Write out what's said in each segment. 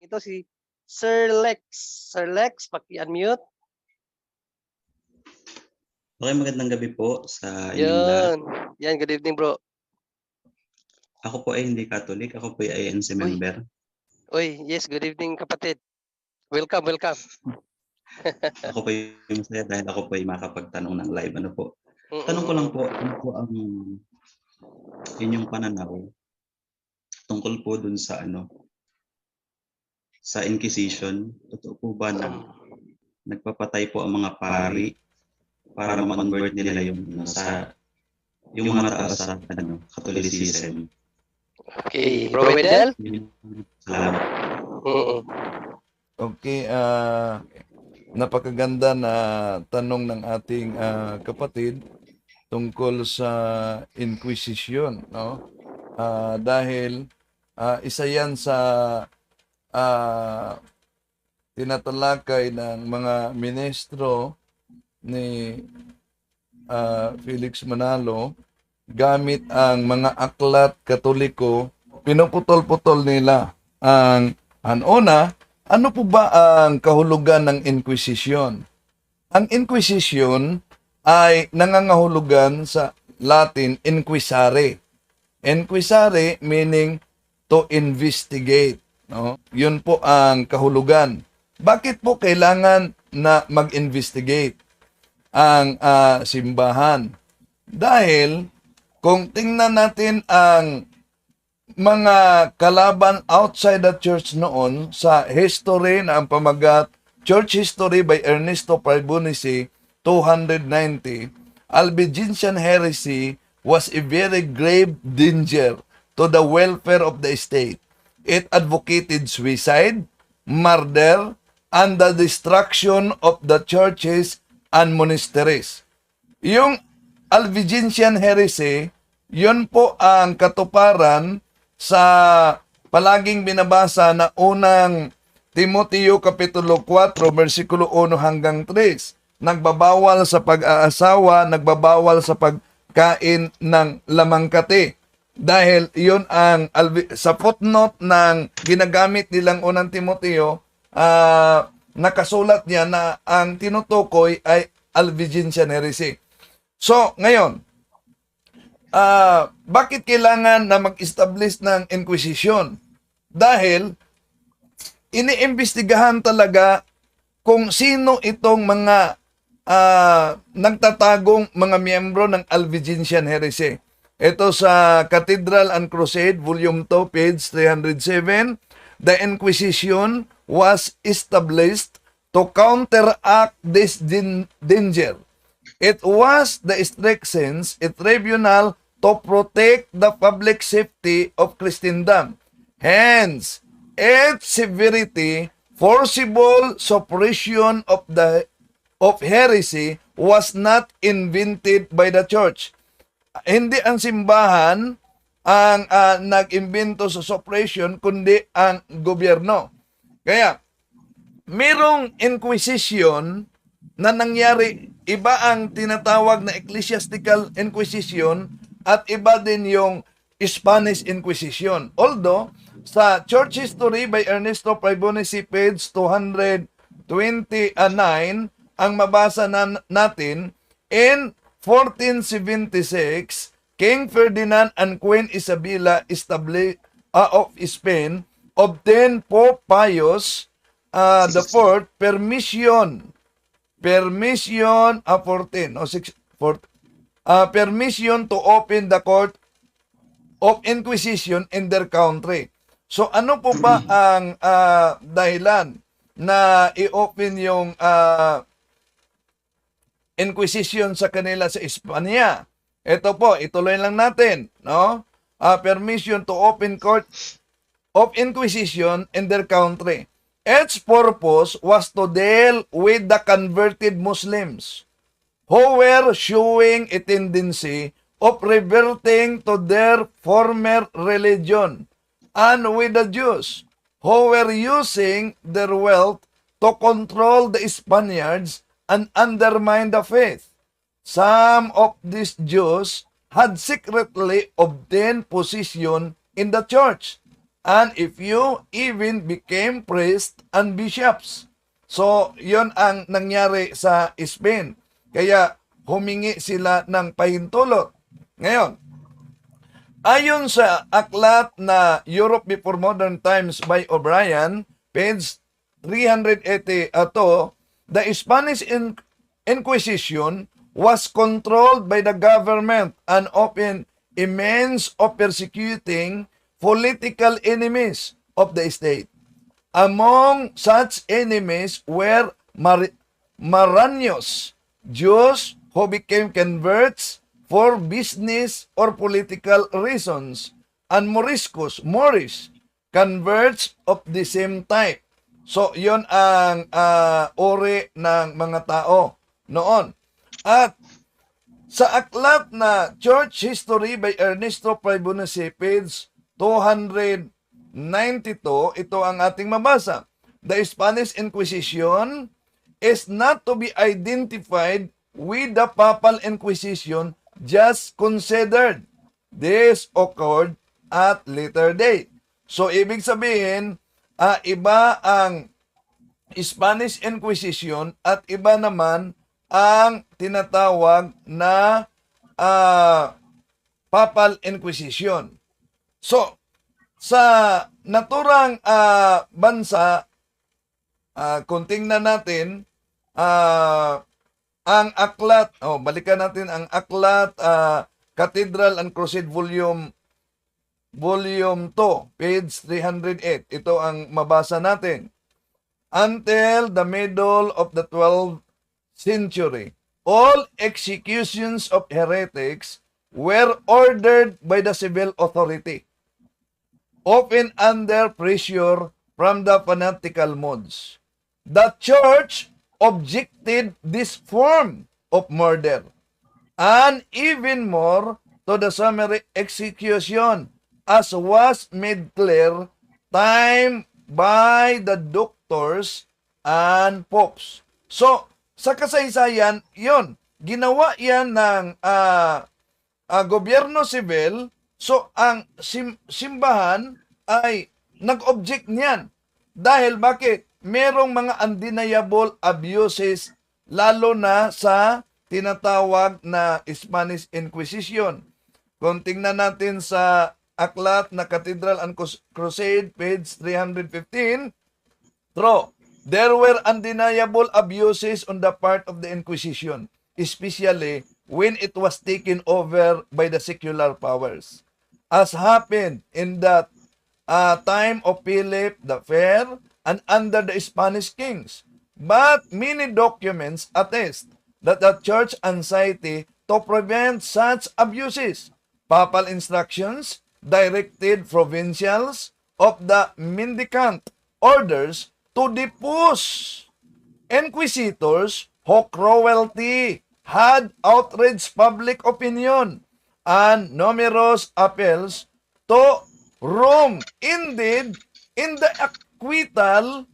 Ito si Sir Lex. Sir Lex, paki-unmute. Okay, magandang gabi po sa inyong lahat. Yan, good evening bro. Ako po ay hindi Catholic, ako po ay INC member. Uy, yes, good evening kapatid. Welcome. Ako po ay masaya dahil ako po ay makapagtanong ng live. Ano po? Mm, Tanong ko lang po, ano po ang inyong pananaw tungkol po dun sa sa Inquisition? Totoo po ba na nagpapatay po ang mga pari para ma-convert nila yung mga tao sa Catholicism? Okay, Bro Wendell? Salamat. Okay, napakaganda na tanong ng ating kapatid tungkol sa Inquisition, no? Dahil isa yan sa tinatalakay ng mga ministro ni Felix Manalo gamit ang mga aklat Katoliko, pinuputol-putol nila ang una. Ano po ba ang kahulugan ng Inquisition? Ang Inquisition ay nangangahulugan sa Latin inquisare. Inquisare meaning to investigate, no? Yun po ang kahulugan. Bakit po kailangan na mag-investigate ang simbahan? Dahil kung tingnan natin ang mga kalaban outside the church noon sa history na ang pamagat Church History by Ernesto Parbonici 290, Albigensian heresy was a very grave danger to the welfare of the state. It advocated suicide, murder, and the destruction of the churches and monasteries. Yung Albigensian heresy, yun po ang katuparan sa palaging binabasa na unang Timoteo Kapitulo 4, versikulo 1 hanggang 3. Nagbabawal sa pag-aasawa, nagbabawal sa pagkain ng lamangkati. Dahil yun ang, sa footnote ng ginagamit nilang unang Timoteo, nakasulat niya na ang tinutukoy ay Albigensian heresy. So, ngayon, bakit kailangan na mag-establish ng Inquisition? Dahil iniimbestigahan talaga kung sino itong mga nagtatagong mga miyembro ng Albigensian heresy. Ito sa Cathedral and Crusade, Volume 2, page 307, the Inquisition was established to counteract this danger. It was the strictest tribunal to protect the public safety of Christendom. Hence, its severity, forcible suppression of heresy was not invented by the church. Hindi ang simbahan ang nag-imbento sa suppression, kundi ang gobyerno. Kaya, merong Inquisition na nangyari, iba ang tinatawag na Ecclesiastical Inquisition at iba din yung Spanish Inquisition. Although, sa Church History by Ernesto Parbonici, page 229, ang mabasa natin, in 1476, King Ferdinand and Queen Isabella of Spain obtained Pope Pius the Fourth permission to open the court of Inquisition in their country. So ano po ba ang dahilan na i-open yung Inquisition sa kanila sa Espanya? Ito po, ituloy lang natin, no? Permission to open court of Inquisition in their country. Its purpose was to deal with the converted Muslims who were showing a tendency of reverting to their former religion, and with the Jews who were using their wealth to control the Spaniards and undermine the faith. Some of these Jews had secretly obtained position in the church and a few even became priests and bishops. So, yon ang nangyari sa Spain. Kaya humingi sila ng pahintulot. Ngayon, ayon sa aklat na Europe Before Modern Times by O'Brien, page 380, the Spanish Inquisition was controlled by the government and opened a means of persecuting political enemies of the state. Among such enemies were Maranios, Jews who became converts for business or political reasons, and Moriscos, Moorish, converts of the same type. So, yon ang uri ng mga tao noon. At sa aklat na Church History by Ernesto Pribonici, page 292, ito ang ating mabasa. The Spanish Inquisition is not to be identified with the Papal Inquisition just considered. This occurred at later date. So, ibig sabihin, iba ang Spanish Inquisition at iba naman ang tinatawag na Papal Inquisition. So, sa naturang bansa, kung tingnan natin, ang aklat, balikan natin ang aklat, Cathedral and Crusade Volume 2, page 308. Ito ang mabasa natin. Until the middle of the 12th century, all executions of heretics were ordered by the civil authority, often under pressure from the fanatical mods. The church objected this form of murder, and even more to the summary execution, as was made clear time by the doctors and popes. So, sa kasaysayan, yon, ginawa yan ng gobyerno sibil. So, ang simbahan ay nag-object niyan. Dahil bakit? Merong mga undeniable abuses, lalo na sa tinatawag na Spanish Inquisition. Kung tingnan natin sa aklat na Cathedral and Crusade, page 315, true, there were undeniable abuses on the part of the Inquisition, especially when it was taken over by the secular powers, as happened in that time of Philip the Fair and under the Spanish kings. But many documents attest that the church anxiety to prevent such abuses. Papal instructions directed provincials of the mendicant orders to depose inquisitors whose cruelty had outraged public opinion, and numerous appeals to Rome ended in the acquittal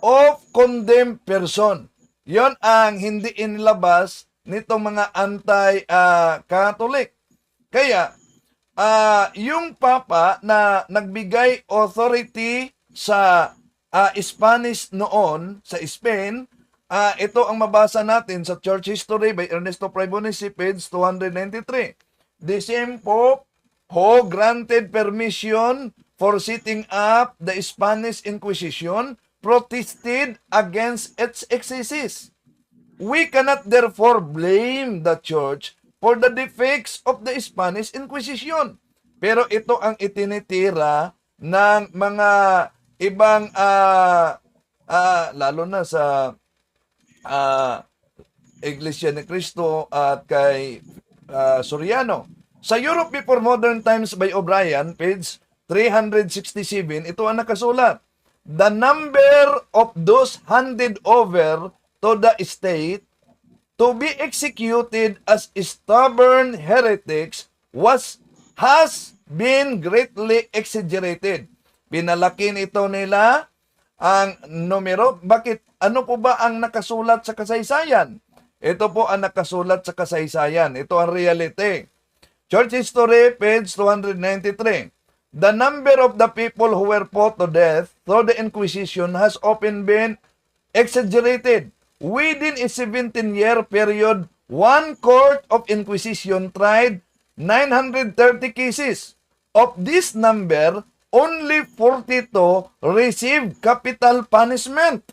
of condemned person. Yon ang hindi inilabas nitong mga anti-Catholic. Kaya, yung Papa na nagbigay authority sa Spanish noon, sa Spain, ito ang mabasa natin sa Church History by Ernesto Pribonici, page 293. The same Pope who granted permission for setting up the Spanish Inquisition protested against its excesses. We cannot therefore blame the Church for the defects of the Spanish Inquisition. Pero ito ang itinitira ng mga ibang, lalo na sa Iglesia ni Cristo at kay Soriano. Sa Europe Before Modern Times by O'Brien, page 367, ito ang nakasulat. The number of those handed over to the state to be executed as stubborn heretics has been greatly exaggerated. Pinalaki nito nila ang numero. Bakit? Ano po ba ang nakasulat sa kasaysayan? Ito po ang nakasulat sa kasaysayan. Ito ang reality. Church History, page 293. the number of the people who were put to death through the Inquisition has often been exaggerated. Within a 17-year period, one court of Inquisition tried 930 cases. Of this number, only 42 received capital punishment.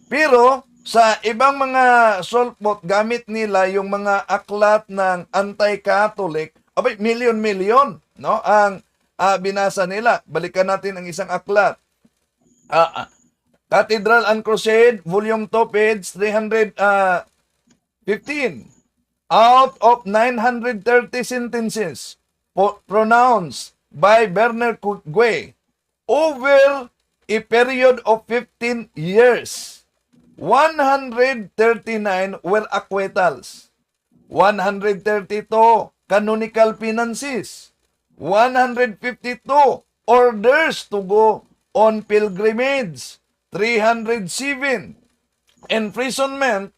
Pero sa ibang mga sulpot, gamit nila yung mga aklat ng anti-Catholic, abay, milyon-milyon, no? Ang binasa nila. Balikan natin ang isang aklat. Cathedral and Crusade, Volume 2, page 315. Out of 930 sentences pronounced by Bernard Guay over a period of 15 years, 139 were acquittals, 132 canonical penances, 152 orders to go on pilgrimage, 307 imprisonment,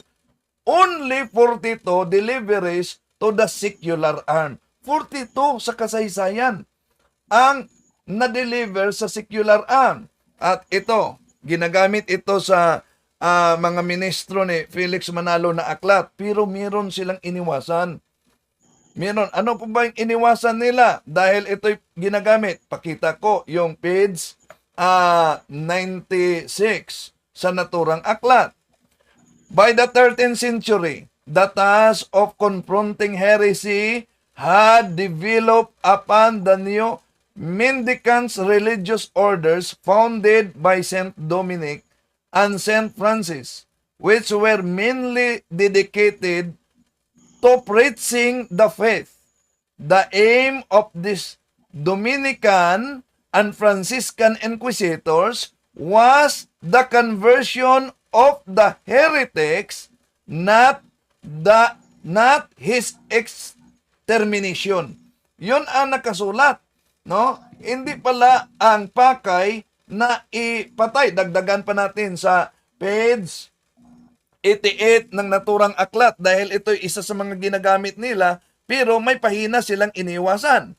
only 42 deliveries to the secular arm. 42 sa kasaysayan ang na-deliver sa secular arm. At ito, ginagamit ito sa mga ministro ni Felix Manalo na aklat, pero meron silang iniwasan. Meron. Ano po ba yung iniwasan nila? Dahil ito'y ginagamit. Pakita ko yung page 96 sa naturang aklat. By the 13th century, the task of confronting heresy had developed upon the new mendicants religious orders founded by Saint Dominic and Saint Francis, which were mainly dedicated to preaching the faith. The aim of these Dominican and Franciscan inquisitors was the conversion of the heretics, not his extermination. Yun ang nakasulat, no? Hindi pala ang pakay na ipatay. Dagdagan pa natin sa page 88 ng naturang aklat dahil ito isa sa mga ginagamit nila, pero may pahina silang iniwasan.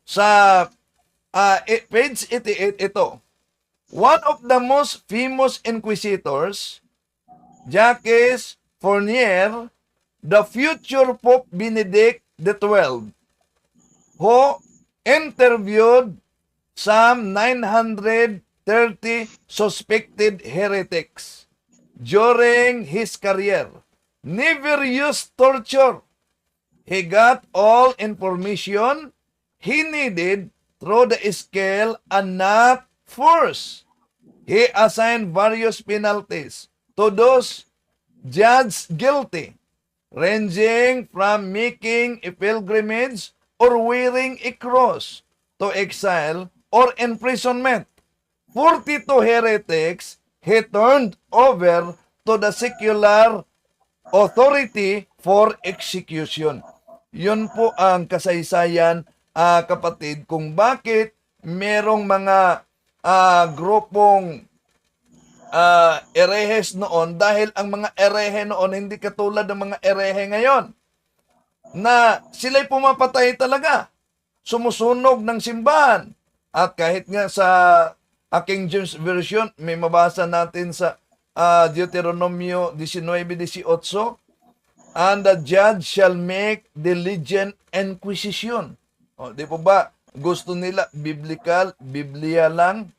Sa page 88 ito. One of the most famous inquisitors, Jacques Fournier, the future Pope Benedict XII, who interviewed some 930 suspected heretics during his career, never used torture. He got all information he needed through the scale and not force. He assigned various penalties to those judged guilty, ranging from making a pilgrimage or wearing a cross to exile or imprisonment. 42 heretics he turned over to the secular authority for execution. Yun po ang kasaysayan, kapatid, kung bakit merong mga grupong erehes noon, dahil ang mga erehe noon hindi katulad ng mga erehe ngayon na sila'y pumapatay talaga, sumusunog ng simbahan. At kahit nga sa King James Version, may mabasa natin sa Deuteronomio 19:18, and the judge shall make diligent inquisition. Di po ba? Gusto nila biblical, Biblia lang.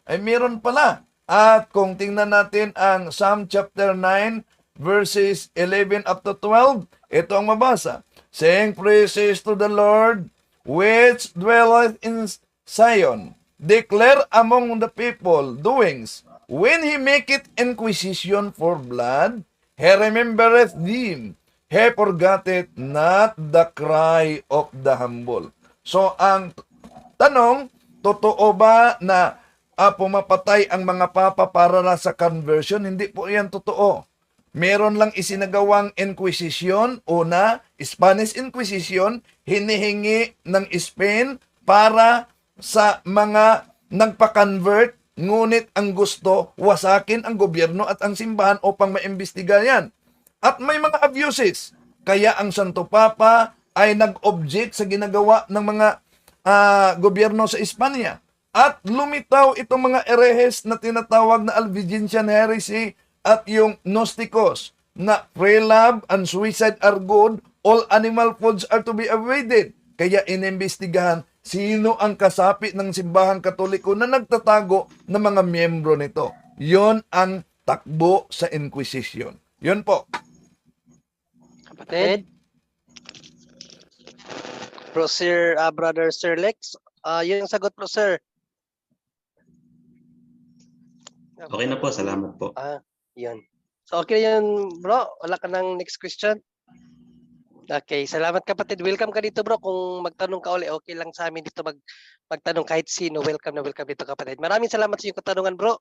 Ay meron pala. At kung tingnan natin ang Psalm chapter 9, verses 11 up to 12, ito ang mabasa. Sing praises to the Lord, which dwelleth in Zion. Declare among the people doings. When he maketh inquisition for blood, he remembereth them. He forgetteth not the cry of the humble. So, ang tanong, totoo ba na pumapatay ang mga papa para sa conversion? Hindi po yan totoo. Meron lang isinagawang Inquisition. Una, Spanish Inquisition, hinihingi ng Spain para sa mga nagpa-convert, ngunit ang gusto, wasakin ang gobyerno at ang simbahan upang maimbestiga yan. At may mga abuses. Kaya ang Santo Papa ay nag-object sa ginagawa ng mga gobyerno sa Espanya. At lumitaw itong mga erehes na tinatawag na Albigensian heresy at yung Gnosticos na free love and suicide are good, all animal foods are to be avoided. Kaya inimbestigahan sino ang kasapi ng simbahan katoliko na nagtatago ng mga miyembro nito. Yon ang takbo sa Inquisition. Yon po. Kapatid. Bro, Sir, Brother Sir Lex, yun ang sagot, bro, sir. Okay na po, salamat po. Yun. So, okay yun, bro. Wala ka ng next question? Okay, salamat kapatid. Welcome ka dito, bro. Kung magtanong ka uli, okay lang sa amin dito magtanong kahit sino. Welcome na welcome dito, kapatid. Maraming salamat sa iyong katanungan, bro.